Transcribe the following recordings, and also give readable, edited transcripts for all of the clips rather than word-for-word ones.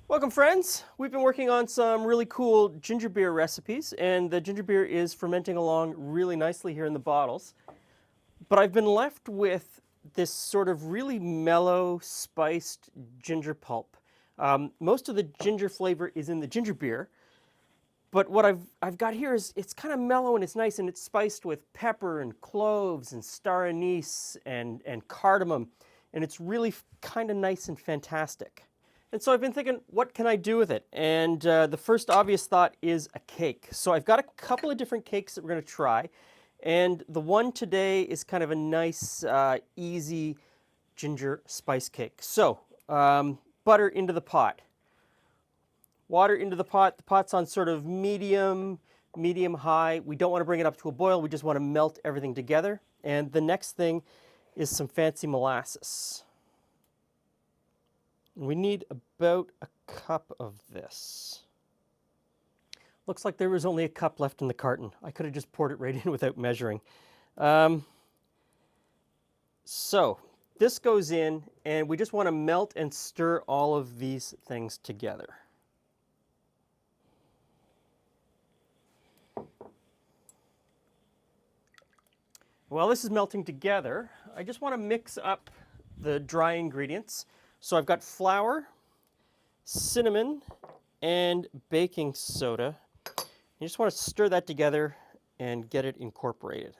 Welcome, friends. We've been working on some really cool ginger beer recipes, and the ginger beer is fermenting along really nicely here in the bottles. But I've been left with this sort of really mellow, spiced ginger pulp. Most of the ginger flavor is in the ginger beer, but what I've got here is it's kind of mellow and it's nice, and it's spiced with pepper and cloves and star anise and cardamom, and it's really kind of nice and fantastic. And so I've been thinking, what can I do with it? And the first obvious thought is a cake. So I've got a couple of different cakes that we're going to try. And the one today is kind of a nice, easy ginger spice cake. So butter into the pot. Water into the pot. The pot's on sort of medium high. We don't want to bring it up to a boil. We just want to melt everything together. And the next thing is some fancy molasses. We need about a cup of this. Looks like there was only a cup left in the carton. I could have just poured it right in without measuring. So this goes in, and we just want to melt and stir all of these things together. While this is melting together, I just want to mix up the dry ingredients. So I've got flour, cinnamon, and baking soda. You just want to stir that together and get it incorporated.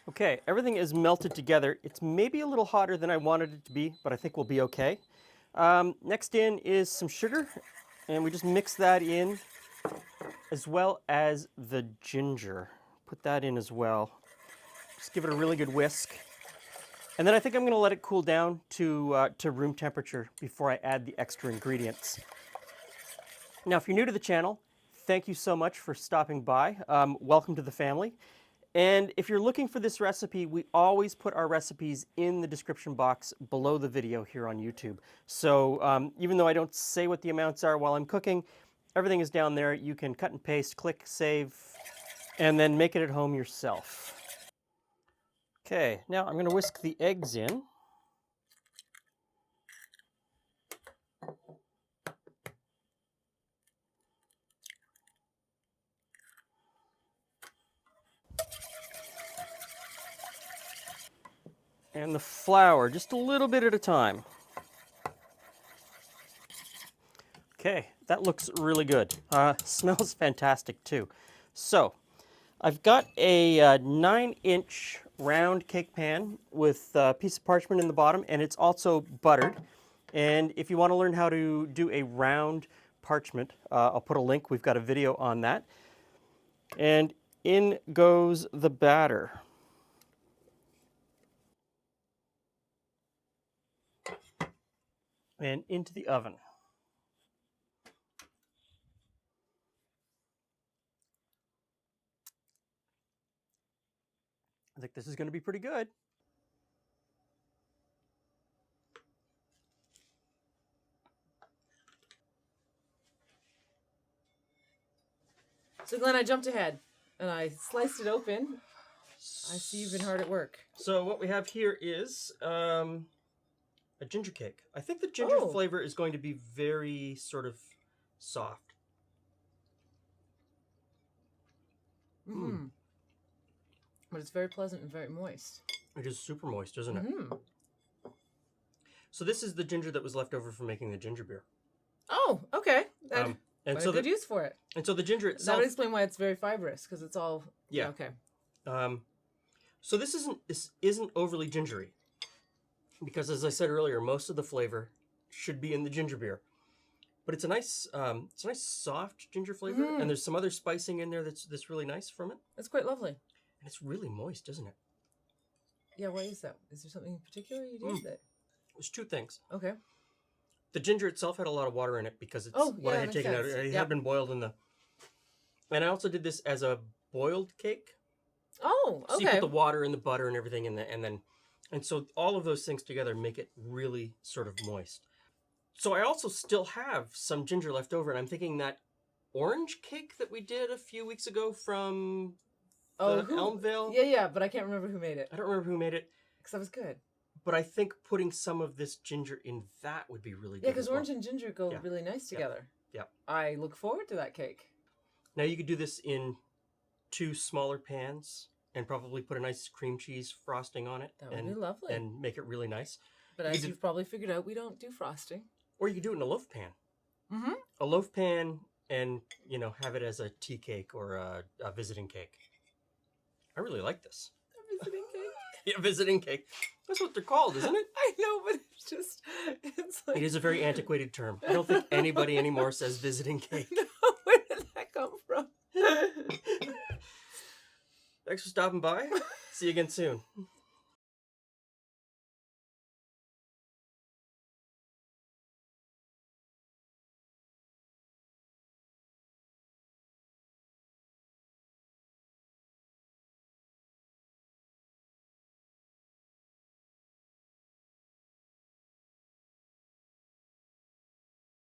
Okay, everything is melted together. It's maybe a little hotter than I wanted it to be, but I think we'll be okay. Next in is some sugar, and we just mix that in, as well as the ginger. Put that in as well. Just give it a really good whisk. And then I think I'm going to let it cool down to room temperature before I add the extra ingredients. Now, if you're new to the channel, thank you so much for stopping by. Welcome to the family. And if you're looking for this recipe, we always put our recipes in the description box below the video here on YouTube. So even though I don't say what the amounts are while I'm cooking, everything is down there. You can cut and paste, click, save, and then make it at home yourself. Okay, now I'm going to whisk the eggs in. And the flour, just a little bit at a time. Okay, that looks really good. Smells fantastic too. So, I've got a 9-inch round cake pan with a piece of parchment in the bottom, and it's also buttered. And if you want to learn how to do a round parchment, I'll put a link. We've got a video on that. And in goes the batter. And into the oven. I think this is going to be pretty good. So Glenn, I jumped ahead and I sliced it open. I see you've been hard at work. So what we have here is a ginger cake. I think the ginger flavor is going to be very sort of soft. Mm-hmm. But it's very pleasant and very moist. It is super moist, isn't it? So this is the ginger that was left over from making the ginger beer. Oh, okay. And so good use for it. And so the ginger itself. That would explain why it's very fibrous, because it's all okay. So this isn't overly gingery, because as I said earlier, most of the flavor should be in the ginger beer. But it's a nice soft ginger flavor, and there's some other spicing in there that's really nice from it. It's quite lovely. And it's really moist, isn't it? Yeah, why is that? Is there something in particular you did that? There's two things. Okay. The ginger itself had a lot of water in it because it's what I had taken out. It had been boiled in the. And I also did this as a boiled cake. Oh, okay. So you put the water and the butter and everything in there, and so all of those things together make it really sort of moist. So I also still have some ginger left over, and I'm thinking that orange cake that we did a few weeks ago from Elmvale. Yeah, but I can't remember who made it. I don't remember who made it. Because that was good. but I think putting some of this ginger in that would be really good. Yeah, because as well. orange and ginger go Yeah. really nice Yeah. together. Yeah. I look forward to that cake. Now you could do this in 2 smaller pans and probably put a nice cream cheese frosting on it. That would be lovely. And make it really nice. But as you've probably figured out, we don't do frosting. Or you could do it in a loaf pan. Mm-hmm. A loaf pan and, you know, have it as a tea cake or a visiting cake. I really like this. A visiting cake? Yeah, visiting cake. That's what they're called, isn't it? I know, but it's like... It is a very antiquated term. I don't think anybody anymore says visiting cake. No, where did that come from? Thanks for stopping by. See you again soon.